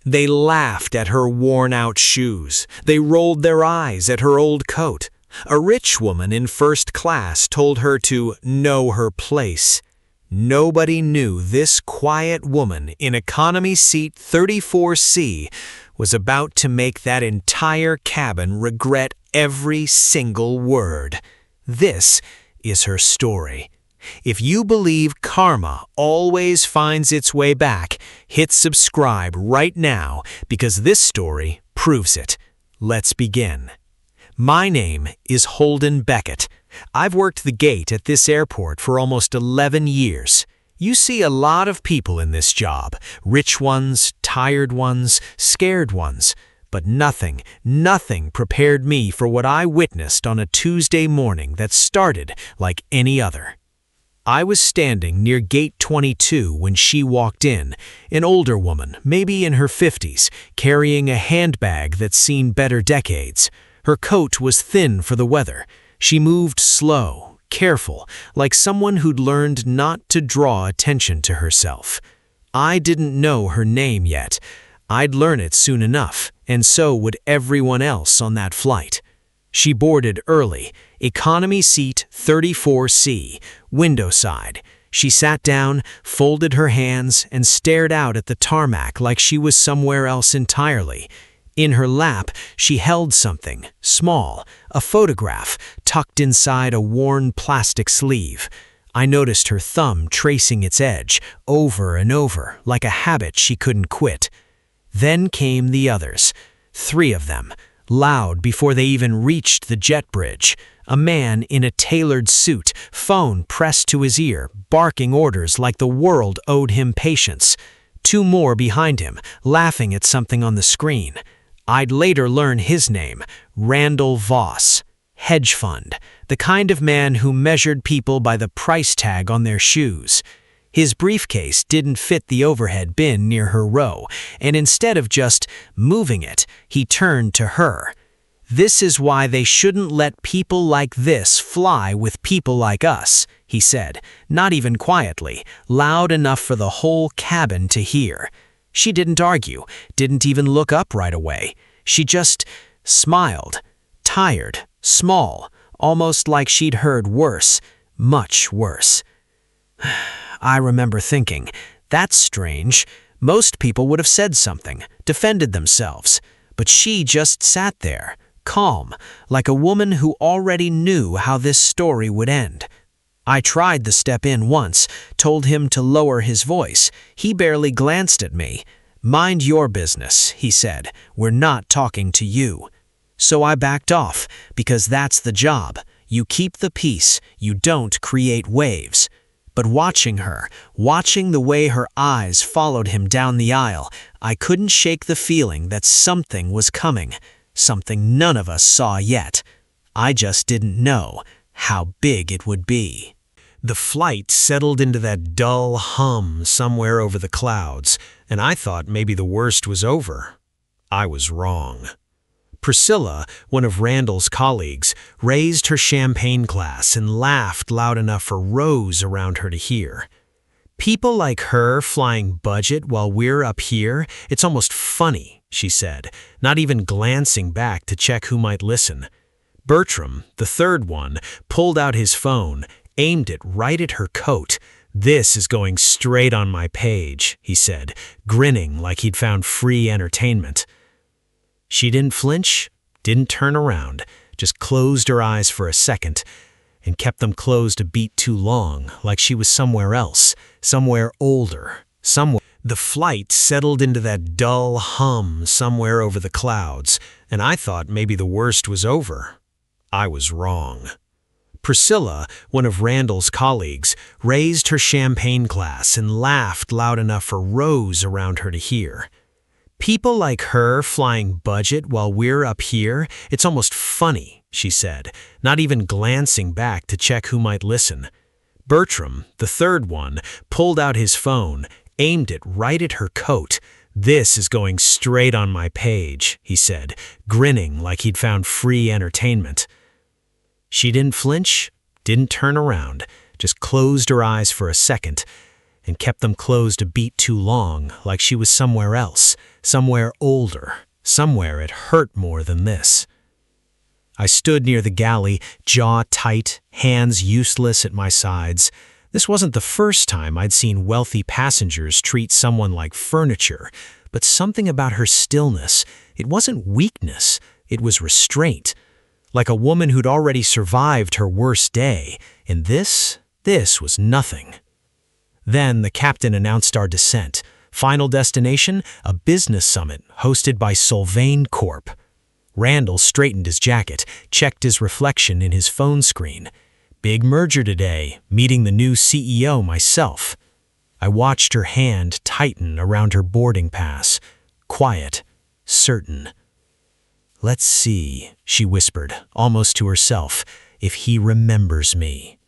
They laughed at her worn-out shoes. They rolled their eyes at her old coat. A rich woman in first class told her to know her place. Nobody knew this quiet woman in economy seat 34C was about to make that entire cabin regret every single word. This is her story. If you believe karma always finds its way back, hit subscribe right now because this story proves it. Let's begin. My name is Holden Beckett. I've worked the gate at this airport for almost 11 years. You see a lot of people in this job, rich ones, tired ones, scared ones, but nothing prepared me for what I witnessed on a Tuesday morning that started like any other. I was standing near gate 22 when she walked in, an older woman, maybe in her 50s, carrying a handbag that's seen better decades. Her coat was thin for the weather. She moved slow, careful, like someone who'd learned not to draw attention to herself. I didn't know her name yet. I'd learn it soon enough, and so would everyone else on that flight. She boarded early, economy seat 34C, window side. She sat down, folded her hands, and stared out at the tarmac like she was somewhere else entirely. In her lap, she held something, small, a photograph, tucked inside a worn plastic sleeve. I noticed her thumb tracing its edge, over and over, like a habit she couldn't quit. Then came the others, 3 of them, loud before they even reached the jet bridge. A man in a tailored suit, phone pressed to his ear, barking orders like the world owed him patience. 2 more behind him, laughing at something on the screen. I'd later learn his name, Randall Voss, hedge fund, the kind of man who measured people by the price tag on their shoes. His briefcase didn't fit the overhead bin near her row, and instead of just moving it, he turned to her. "This is why they shouldn't let people like this fly with people like us," he said, not even quietly, loud enough for the whole cabin to hear. She didn't argue, didn't even look up right away. She just smiled, tired, small, almost like she'd heard worse, much worse. I remember thinking, that's strange. Most people would have said something, defended themselves. But she just sat there, calm, like a woman who already knew how this story would end. I tried to step in once, told him to lower his voice. He barely glanced at me. "Mind your business," he said. "We're not talking to you." So I backed off, because that's the job. You keep the peace, you don't create waves. But watching her, watching the way her eyes followed him down the aisle, I couldn't shake the feeling that something was coming, something none of us saw yet. I just didn't know how big it would be. The flight settled into that dull hum somewhere over the clouds, and I thought maybe the worst was over. I was wrong. Priscilla, one of Randall's colleagues, raised her champagne glass and laughed loud enough for rows around her to hear. "People like her flying budget while we're up here, it's almost funny," she said, not even glancing back to check who might listen. Bertram, the 3rd one, pulled out his phone, aimed it right at her coat. "This is going straight on my page," he said, grinning like he'd found free entertainment. She didn't flinch, didn't turn around, just closed her eyes for a second, and kept them closed a beat too long, like she was somewhere else, somewhere older, somewhere. The flight settled into that dull hum somewhere over the clouds, and I thought maybe the worst was over. I was wrong. Priscilla, one of Randall's colleagues, raised her champagne glass and laughed loud enough for rows around her to hear. "People like her flying budget while we're up here, it's almost funny," she said, not even glancing back to check who might listen. Bertram, the 3rd one, pulled out his phone, aimed it right at her coat. "This is going straight on my page," he said, grinning like he'd found free entertainment. She didn't flinch, didn't turn around, just closed her eyes for a second, and kept them closed a beat too long, like she was somewhere else, somewhere older, somewhere it hurt more than this. I stood near the galley, jaw tight, hands useless at my sides. This wasn't the first time I'd seen wealthy passengers treat someone like furniture, but something about her stillness, it wasn't weakness, it was restraint. Like a woman who'd already survived her worst day, and this was nothing. Then the captain announced our descent. Final destination, a business summit hosted by Sylvain Corp. Randall straightened his jacket, checked his reflection in his phone screen. Big merger today, meeting the new CEO myself. I watched her hand tighten around her boarding pass. Quiet, certain. "Let's see," she whispered, almost to herself, "if he remembers me."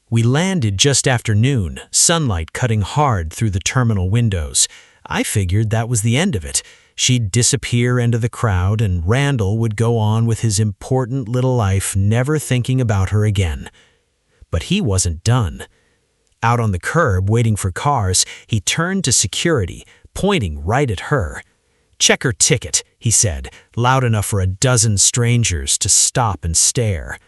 We landed just after noon, sunlight cutting hard through the terminal windows. I figured that was the end of it. She'd disappear into the crowd and Randall would go on with his important little life, never thinking about her again. But he wasn't done. Out on the curb, waiting for cars, he turned to security, pointing right at her. "Check her ticket," he said, loud enough for a dozen strangers to stop and stare.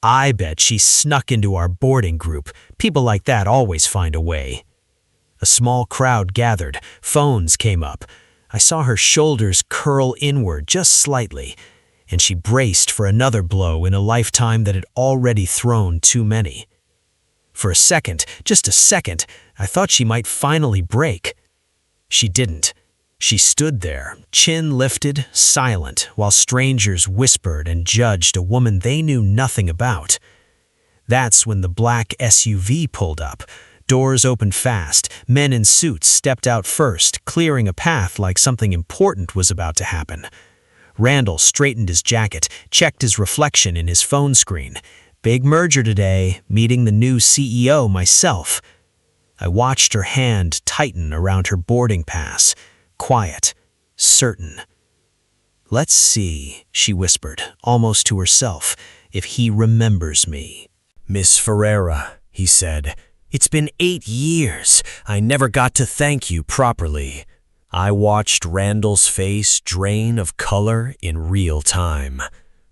I bet she snuck into our boarding group. People like that always find a way. A small crowd gathered. Phones came up. I saw her shoulders curl inward just slightly, and she braced for another blow in a lifetime that had already thrown too many. For a second, just a second, I thought she might finally break. She didn't. She stood there, chin lifted, silent, while strangers whispered and judged a woman they knew nothing about. That's when the black SUV pulled up. Doors opened fast. Men in suits stepped out first, clearing a path like something important was about to happen. Randall straightened his jacket, checked his reflection in his phone screen. Big merger today, meeting the new CEO myself. I watched her hand tighten around her boarding pass. Quiet, certain. "Let's see," she whispered, almost to herself, "if he remembers me." "Miss Ferreira," he said, "it's been 8 years. I never got to thank you properly." I watched Randall's face drain of color in real time.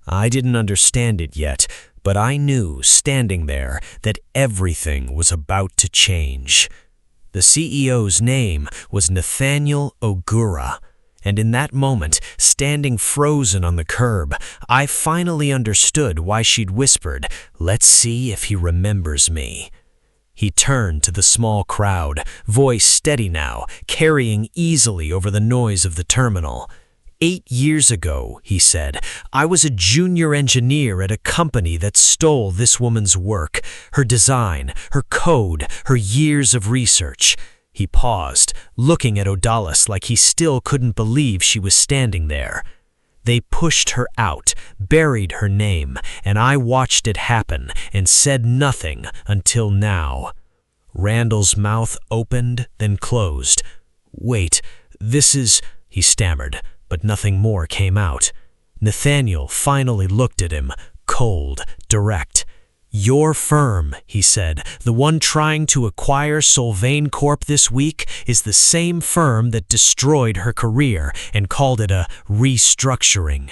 I didn't understand it yet, but I knew, standing there, that everything was about to change. The CEO's name was Nathaniel Ogura, and in that moment, standing frozen on the curb, I finally understood why she'd whispered, "Let's see if he remembers me." He turned to the small crowd, voice steady now, carrying easily over the noise of the terminal. 8 years ago," he said, "I was a junior engineer at a company that stole this woman's work, her design, her code, her years of research." He paused, looking at Odalis like he still couldn't believe she was standing there. "They pushed her out, buried her name, and I watched it happen and said nothing until now." Randall's mouth opened, then closed. "Wait, this is," he stammered, but nothing more came out. Nathaniel finally looked at him, cold, direct. "Your firm," he said, "the one trying to acquire Sylvain Corp this week, is the same firm that destroyed her career and called it a restructuring."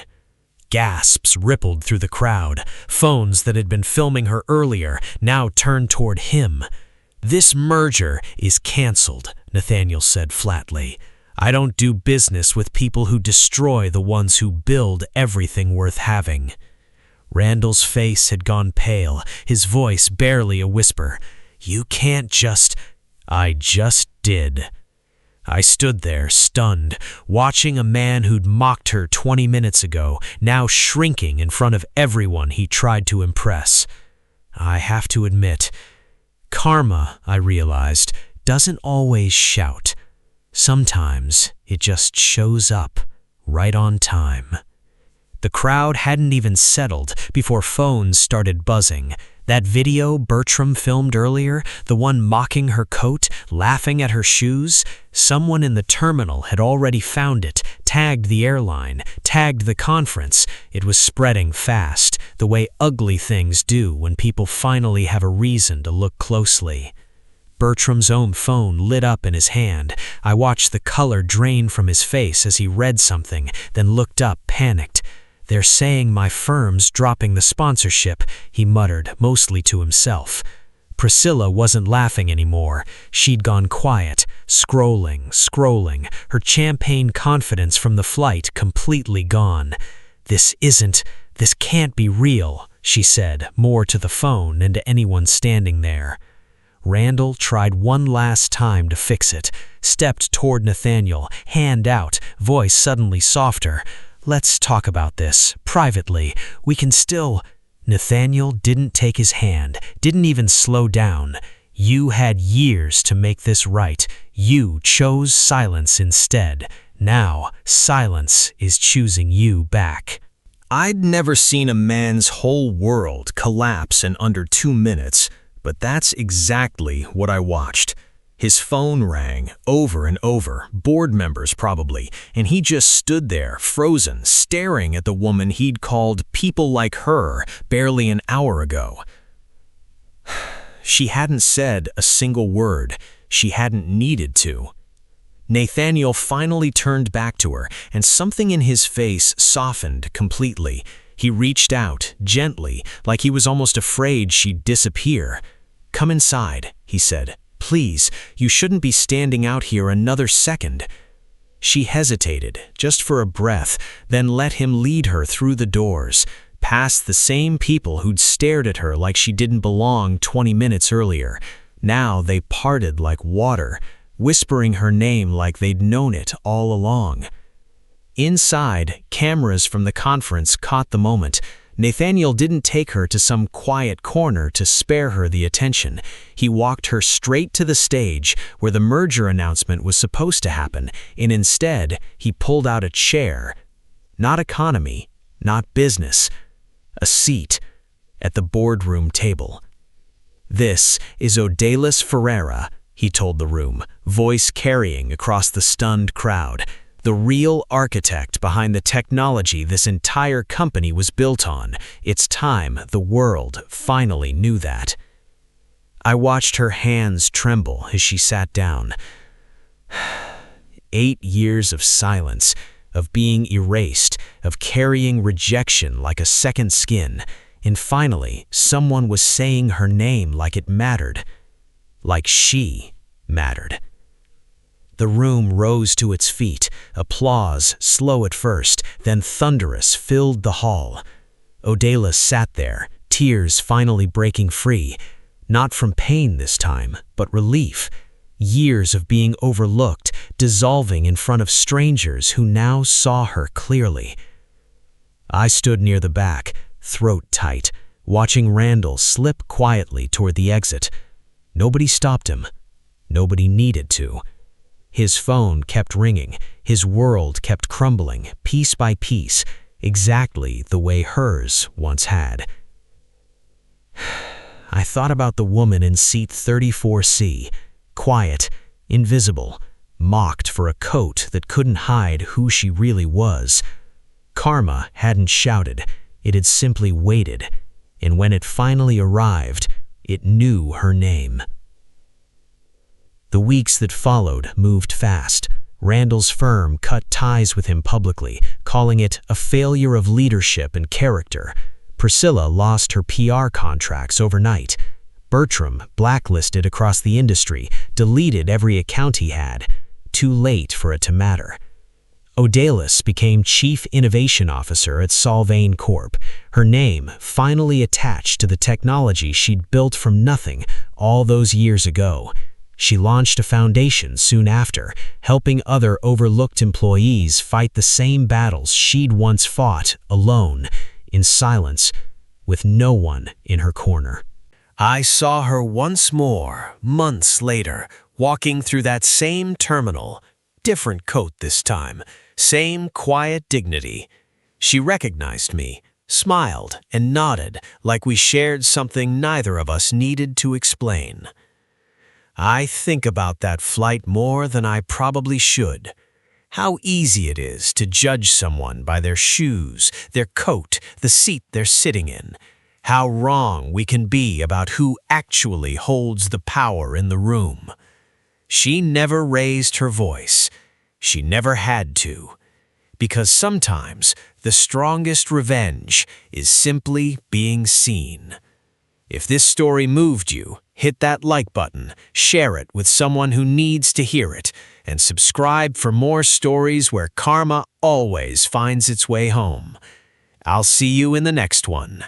Gasps rippled through the crowd. Phones that had been filming her earlier now turned toward him. "This merger is canceled," Nathaniel said flatly. "I don't do business with people who destroy the ones who build everything worth having." Randall's face had gone pale, his voice barely a whisper. "You can't just—" "I just did." I stood there, stunned, watching a man who'd mocked her 20 minutes ago, now shrinking in front of everyone he tried to impress. I have to admit, karma, I realized, doesn't always shout. Sometimes it just shows up, right on time. The crowd hadn't even settled before phones started buzzing. That video Bertram filmed earlier, the one mocking her coat, laughing at her shoes, someone in the terminal had already found it, tagged the airline, tagged the conference. It was spreading fast, the way ugly things do when people finally have a reason to look closely. Bertram's own phone lit up in his hand. I watched the color drain from his face as he read something, then looked up, panicked. "They're saying my firm's dropping the sponsorship," he muttered, mostly to himself. Priscilla wasn't laughing anymore. She'd gone quiet, scrolling, her champagne confidence from the flight completely gone. This can't be real," she said, more to the phone than to anyone standing there. Randall tried one last time to fix it, stepped toward Nathaniel, hand out, voice suddenly softer. "Let's talk about this, privately. We can still—" Nathaniel didn't take his hand, didn't even slow down. "You had years to make this right. You chose silence instead. Now, silence is choosing you back." I'd never seen a man's whole world collapse in under 2 minutes, but that's exactly what I watched. His phone rang over and over, board members probably, and he just stood there, frozen, staring at the woman he'd called people like her barely an hour ago. She hadn't said a single word. She hadn't needed to. Nathaniel finally turned back to her, and something in his face softened completely. He reached out, gently, like he was almost afraid she'd disappear. "Come inside," he said. "Please, you shouldn't be standing out here another second." She hesitated, just for a breath, then let him lead her through the doors, past the same people who'd stared at her like she didn't belong 20 minutes earlier. Now they parted like water, whispering her name like they'd known it all along. Inside, cameras from the conference caught the moment. Nathaniel didn't take her to some quiet corner to spare her the attention. He walked her straight to the stage where the merger announcement was supposed to happen, and instead, he pulled out a chair. Not economy, not business. A seat at the boardroom table. "This is Odalis Ferreira," he told the room, voice carrying across the stunned crowd. "The real architect behind the technology this entire company was built on. It's time the world finally knew that." I watched her hands tremble as she sat down. 8 years of silence, of being erased, of carrying rejection like a second skin, and finally someone was saying her name like it mattered. Like she mattered. The room rose to its feet. Applause, slow at first, then thunderous, filled the hall. Odalis sat there, tears finally breaking free. Not from pain this time, but relief. Years of being overlooked, dissolving in front of strangers who now saw her clearly. I stood near the back, throat tight, watching Randall slip quietly toward the exit. Nobody stopped him. Nobody needed to. His phone kept ringing, his world kept crumbling, piece by piece, exactly the way hers once had. I thought about the woman in seat 34C, quiet, invisible, mocked for a coat that couldn't hide who she really was. Karma hadn't shouted, it had simply waited, and when it finally arrived, it knew her name. The weeks that followed moved fast. Randall's firm cut ties with him publicly, calling it a failure of leadership and character. Priscilla lost her PR contracts overnight. Bertram, blacklisted across the industry, deleted every account he had. Too late for it to matter. Odalis became Chief Innovation Officer at Solvane Corp., her name finally attached to the technology she'd built from nothing all those years ago. She launched a foundation soon after, helping other overlooked employees fight the same battles she'd once fought alone, in silence, with no one in her corner. I saw her once more, months later, walking through that same terminal, different coat this time, same quiet dignity. She recognized me, smiled, and nodded like we shared something neither of us needed to explain. I think about that flight more than I probably should. How easy it is to judge someone by their shoes, their coat, the seat they're sitting in. how wrong we can be about who actually holds the power in the room. She never raised her voice. She never had to. Because sometimes the strongest revenge is simply being seen. If this story moved you, hit that like button, share it with someone who needs to hear it, and subscribe for more stories where karma always finds its way home. I'll see you in the next one.